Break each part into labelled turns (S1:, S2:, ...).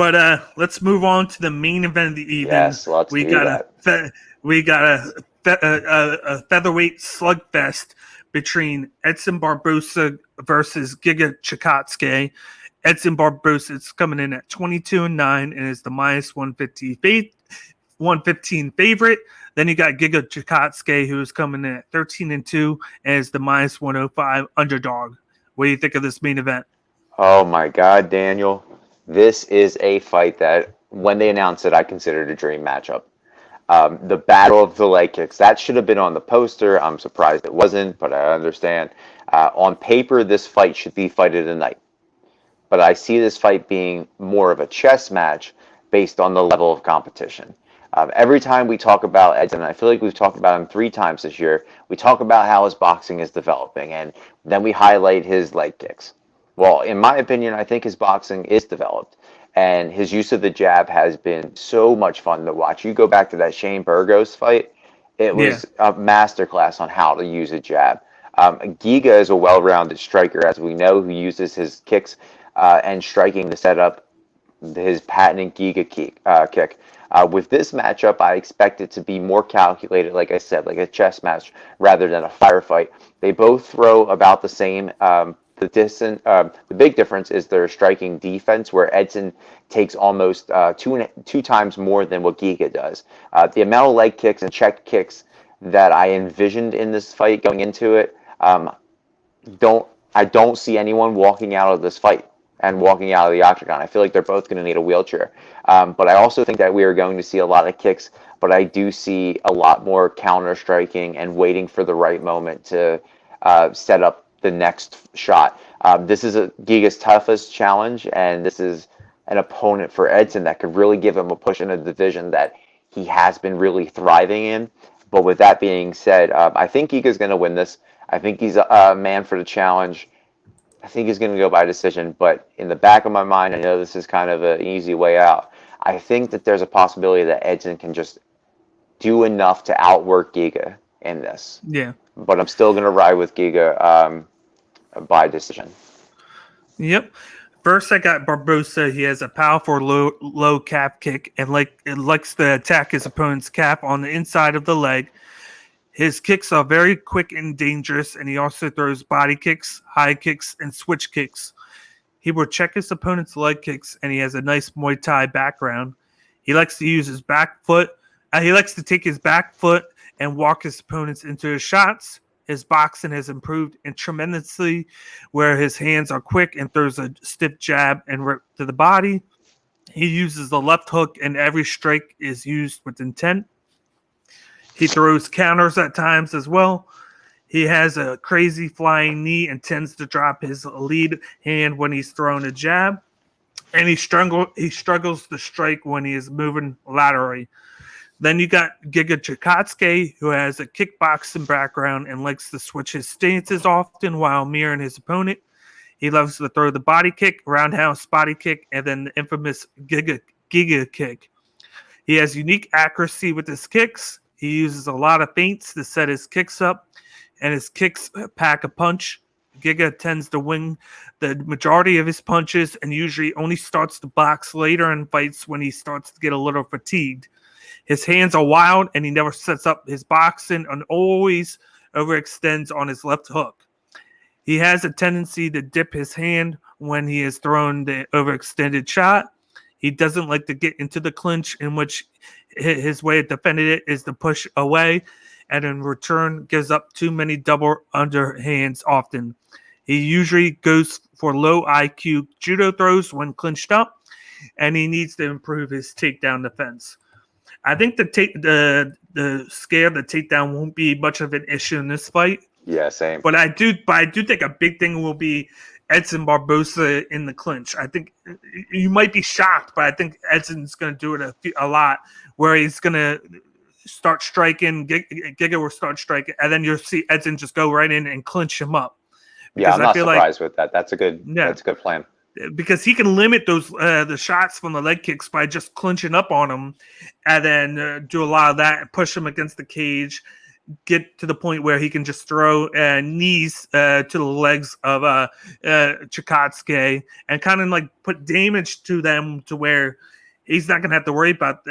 S1: But let's move on to the main event of the evening.
S2: Yes, let's
S1: We
S2: do
S1: got
S2: that.
S1: a featherweight slugfest between Edson Barboza versus Giga Chikadze. Edson Barboza is coming in at 22-9 and is the minus 115 favorite. Then you got Giga Chikadze, who is coming in at 13-2 and is the minus 105 underdog. What do you think of this main event?
S2: Oh my God, Daniel. This is a fight that, when they announced it, I considered a dream matchup. The battle of the leg kicks, that should have been on the poster. I'm surprised it wasn't, but I understand. On paper, this fight should be fight of the night. But I see this fight being more of a chess match based on the level of competition. Every time we talk about Edson, I feel like we've talked about him 3 times this year, we talk about how his boxing is developing, and then we highlight his leg kicks. Well, in my opinion, I think his boxing is developed, and his use of the jab has been so much fun to watch. You go back to that Shane Burgos fight, it
S1: Yeah.
S2: was a masterclass on how to use a jab. Giga is a well-rounded striker, as we know, who uses his kicks and striking to set up his patented Giga kick. With this matchup, I expect it to be more calculated, like I said, like a chess match rather than a firefight. They both throw about the same. The big difference is their striking defense, where Edson takes almost two times more than what Giga does. The amount of leg kicks and check kicks that I envisioned in this fight going into it, I don't see anyone walking out of this fight and walking out of the octagon. I feel like they're both going to need a wheelchair. But I also think that we are going to see a lot of kicks, but I do see a lot more counter striking and waiting for the right moment to set up the next shot. This is Giga's toughest challenge, and this is an opponent for Edson that could really give him a push in a division that he has been really thriving in. But with that being said, I think Giga's going to win this. I think he's a man for the challenge. I think he's going to go by decision, but in the back of my mind, I know this is kind of an easy way out. I think that there's a possibility that Edson can just do enough to outwork Giga in this.
S1: Yeah.
S2: But I'm still going to ride with Giga by decision.
S1: Yep. First, I got Barbosa. He has a powerful low calf kick and it likes to attack his opponent's calf on the inside of the leg. His kicks are very quick and dangerous, and he also throws body kicks, high kicks, and switch kicks. He will check his opponent's leg kicks, and he has a nice Muay Thai background. He likes to use his back foot. He likes to take his back foot and walk his opponents into his shots. His boxing has improved tremendously, where his hands are quick and throws a stiff jab and rip to the body. He uses the left hook, and every strike is used with intent. He throws counters at times as well. He has a crazy flying knee and tends to drop his lead hand when he's throwing a jab. And he struggles to strike when he is moving laterally. Then you got Giga Chikadze, who has a kickboxing background and likes to switch his stances often while mirroring his opponent. He loves to throw the body kick, roundhouse body kick, and then the infamous Giga kick. He has unique accuracy with his kicks. He uses a lot of feints to set his kicks up, and his kicks pack a punch. Giga tends to win the majority of his punches and usually only starts to box later in fights when he starts to get a little fatigued. His hands are wild, and he never sets up his boxing and always overextends on his left hook. He has a tendency to dip his hand when he is throwing the overextended shot. He doesn't like to get into the clinch, in which his way of defending it is to push away, and in return gives up too many double underhands often. He usually goes for low IQ judo throws when clinched up, and he needs to improve his takedown defense. I think the scare of the takedown won't be much of an issue in this fight.
S2: Yeah, same.
S1: But I do think a big thing will be Edson Barboza in the clinch. I think you might be shocked, but I think Edson's going to do it a lot, where he's going to start striking, Giga will start striking, and then you'll see Edson just go right in and clinch him up.
S2: Yeah, I'm not surprised with that. That's a good plan.
S1: Because he can limit those the shots from the leg kicks by just clinching up on him, and then do a lot of that and push him against the cage. get to the point where he can just throw knees to the legs of Chikadze and kind of like put damage to them to where he's not going to have to worry about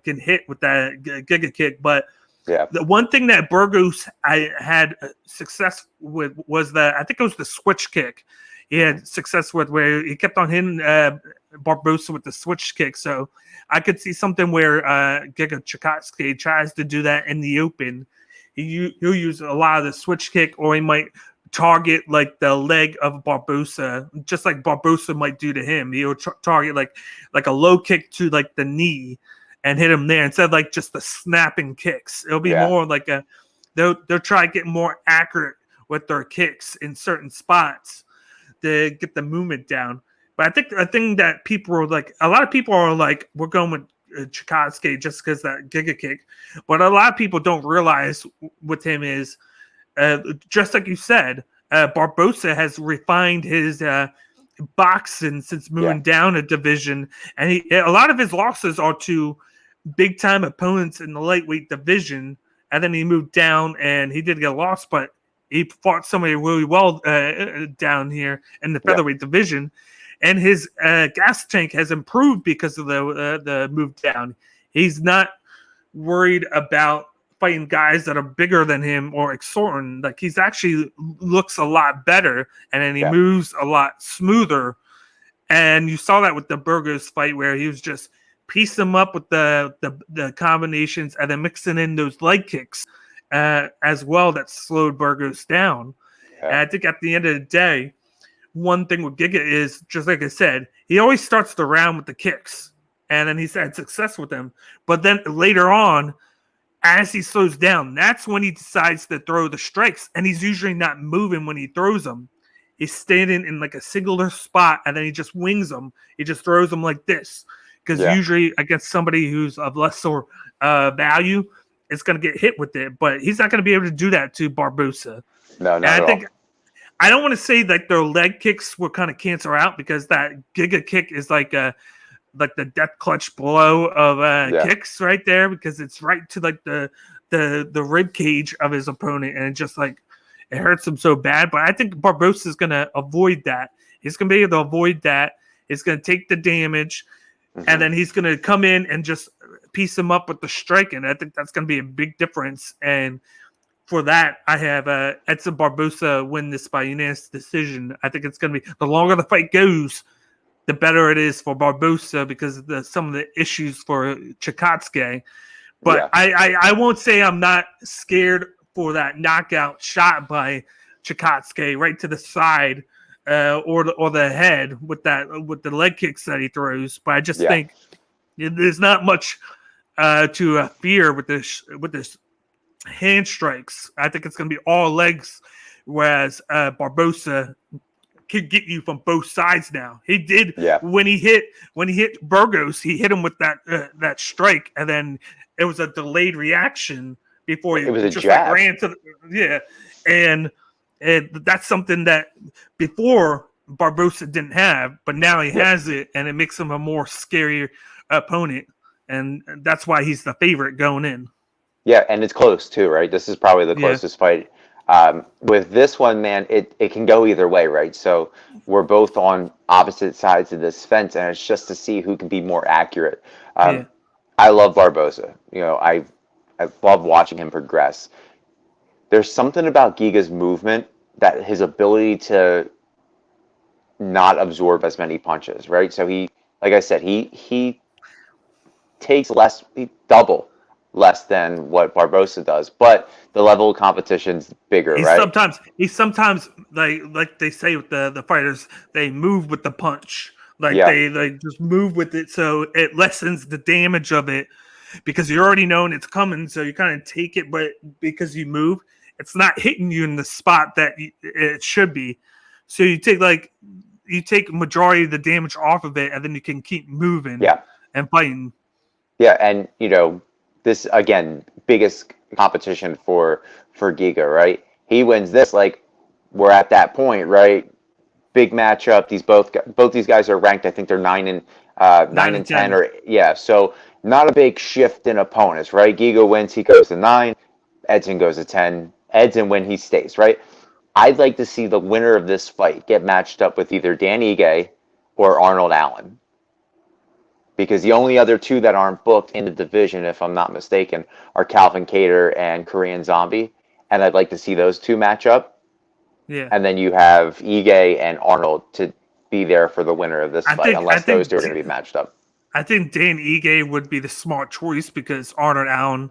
S1: getting hit with that Giga kick. But
S2: Yeah.
S1: the one thing that Burgos I had success with was I think it was the switch kick. He had success with where he kept on hitting Barboza with the switch kick. So I could see something where Giga Chikadze tries to do that in the open. He'll use a lot of the switch kick, or he might target like the leg of Barboza, just like Barboza might do to him. He'll target like a low kick to like the knee and hit him there instead of like just the snapping kicks. It'll be more like they'll try to get more accurate with their kicks in certain spots to get the movement down. But I think that people are like, a lot of people are like, we're going with Chikadze just because that Giga kick. But a lot of people don't realize with him is, just like you said, Barboza has refined his boxing since moving down a division. And a lot of his losses are to big time opponents in the lightweight division. And then he moved down and he did get lost, but he fought somebody really well down here in the featherweight division. And his gas tank has improved because of the move down. He's not worried about fighting guys that are bigger than him or extorting. Like, he's actually looks a lot better, and then he moves a lot smoother. And you saw that with the Burgos fight where he was just piecing them up with the combinations and then mixing in those leg kicks as well that slowed Burgos down. And I think at the end of the day, one thing with Giga is, just like I said, he always starts the round with the kicks, and then he's had success with them. But then later on, as he slows down, that's when he decides to throw the strikes, and he's usually not moving when he throws them. He's standing in like a singular spot, and then he just wings them. He just throws them like this, because usually against somebody who's of lesser value, it's going to get hit with it. But he's not going to be able to do that to Barboza.
S2: No, not at all.
S1: I don't want to say that their leg kicks will kind of cancel out, because that Giga kick is like the death clutch blow of kicks right there, because it's right to like the rib cage of his opponent, and it just like it hurts him so bad. But I think Barboza is going to avoid that. He's going to be able to avoid that. He's going to take the damage, and then he's going to come in and just piece him up with the striking. I think that's going to be a big difference. And for that, I have Edson Barboza win this by unanimous decision. I think it's going to be, the longer the fight goes, the better it is for Barboza, because of some of the issues for Chikadze. But I won't say I'm not scared for that knockout shot by Chikadze right to the side or the head with the leg kicks that he throws. But I just think there's not much to fear with this hand strikes. I think it's going to be all legs, whereas Barboza could get you from both sides now. He did when he hit Burgos, he hit him with that strike, and then it was a delayed reaction before he just like ran to and that's something that before Barboza didn't have, but now he has it, and it makes him a more scary opponent, and that's why he's the favorite going in.
S2: Yeah, and it's close too, right? This is probably the closest fight. With this one, man, it can go either way, right? So we're both on opposite sides of this fence, and it's just to see who can be more accurate. I love Barboza. You know, I love watching him progress. There's something about Giga's movement, that his ability to not absorb as many punches, right? So he, like I said, he takes double less than what Barboza does, but the level of competition's bigger, right?
S1: Sometimes like they say with the fighters, they move with the punch. They just move with it, so it lessens the damage of it, because you already know it's coming, so you kind of take it, but because you move, it's not hitting you in the spot that it should be. So you take majority of the damage off of it, and then you can keep moving and fighting.
S2: Yeah, and this, again, biggest competition for Giga, right? He wins this, like, we're at that point, right? Big matchup. Both these guys are ranked. I think they're 9 and 10, so not a big shift in opponents, right? Giga wins, he goes to 9. Edson goes to 10. Edson when he stays, right? I'd like to see the winner of this fight get matched up with either Dan Ige or Arnold Allen. Because the only other two that aren't booked in the division, if I'm not mistaken, are Calvin Kattar and Korean Zombie. And I'd like to see those two match up.
S1: Yeah.
S2: And then you have Ige and Arnold to be there for the winner of this fight,
S1: I
S2: unless those
S1: think
S2: two are going to be matched up.
S1: I think Dan Ige would be the smart choice because Arnold Allen,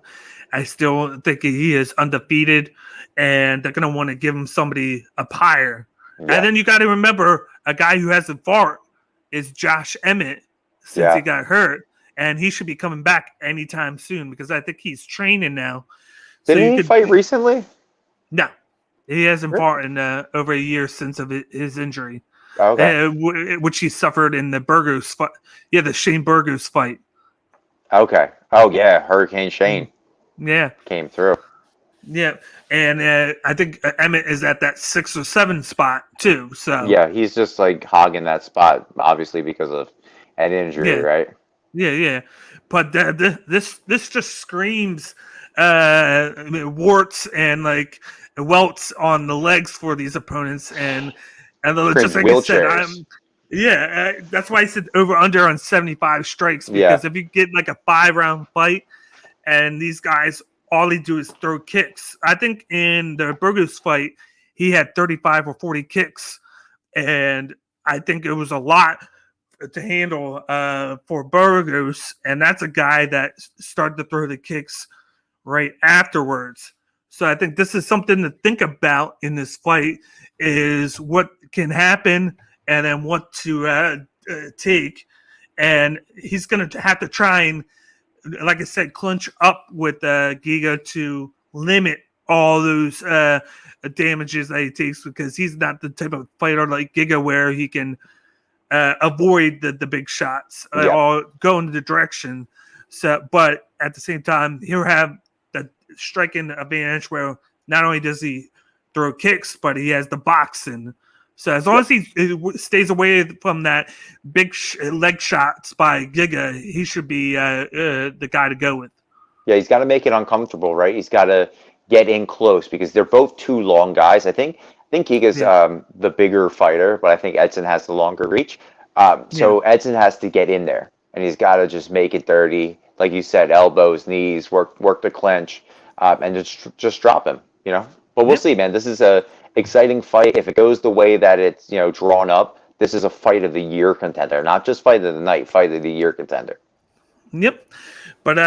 S1: I still think he is undefeated, and they're going to want to give him somebody up higher.
S2: Yeah.
S1: And then you got to remember a guy who hasn't fought is Josh Emmett since he got hurt, and he should be coming back anytime soon because I think he's training now.
S2: Didn't he fight recently?
S1: No, he hasn't
S2: Really?
S1: fought in over a year since of his injury.
S2: Okay.
S1: Which he suffered in the Burgos fight. Yeah, the Shane Burgos fight.
S2: Okay. Oh, yeah. Hurricane Shane.
S1: Yeah.
S2: Came through.
S1: Yeah. And I think Emmett is at that 6 or 7 spot, too. So
S2: yeah, he's just like hogging that spot, obviously, because of an injury, right?
S1: Yeah. But this just screams warts and like welts on the legs for these opponents. And just like
S2: wheelchairs.
S1: I said, that's why I said over under on 75 strikes because if you get like a 5-round fight and these guys all they do is throw kicks. I think in the Burgos fight he had 35 or 40 kicks, and I think it was a lot to handle for Burgos, and that's a guy that started to throw the kicks right afterwards. So I think this is something to think about in this fight is what can happen and then what to take. And he's going to have to try and, like I said, clinch up with Giga to limit all those damages that he takes because he's not the type of fighter like Giga where he can avoid the big shots or go in the direction. So, but at the same time, he'll have the striking advantage where not only does he throw kicks, but he has the boxing. So as long as he stays away from that big leg shots by Giga, he should be the guy to go with.
S2: Yeah, he's got to make it uncomfortable, right? He's got to get in close because they're both two long guys. I think Giga's the bigger fighter, but I think Edson has the longer reach. So Edson has to get in there, and he's got to just make it dirty, like you said, elbows, knees, work the clinch, and just drop him. But we'll see, man. This is a exciting fight. If it goes the way that it's drawn up, this is a fight of the year contender, not just fight of the night, fight of the year contender.
S1: Yep. But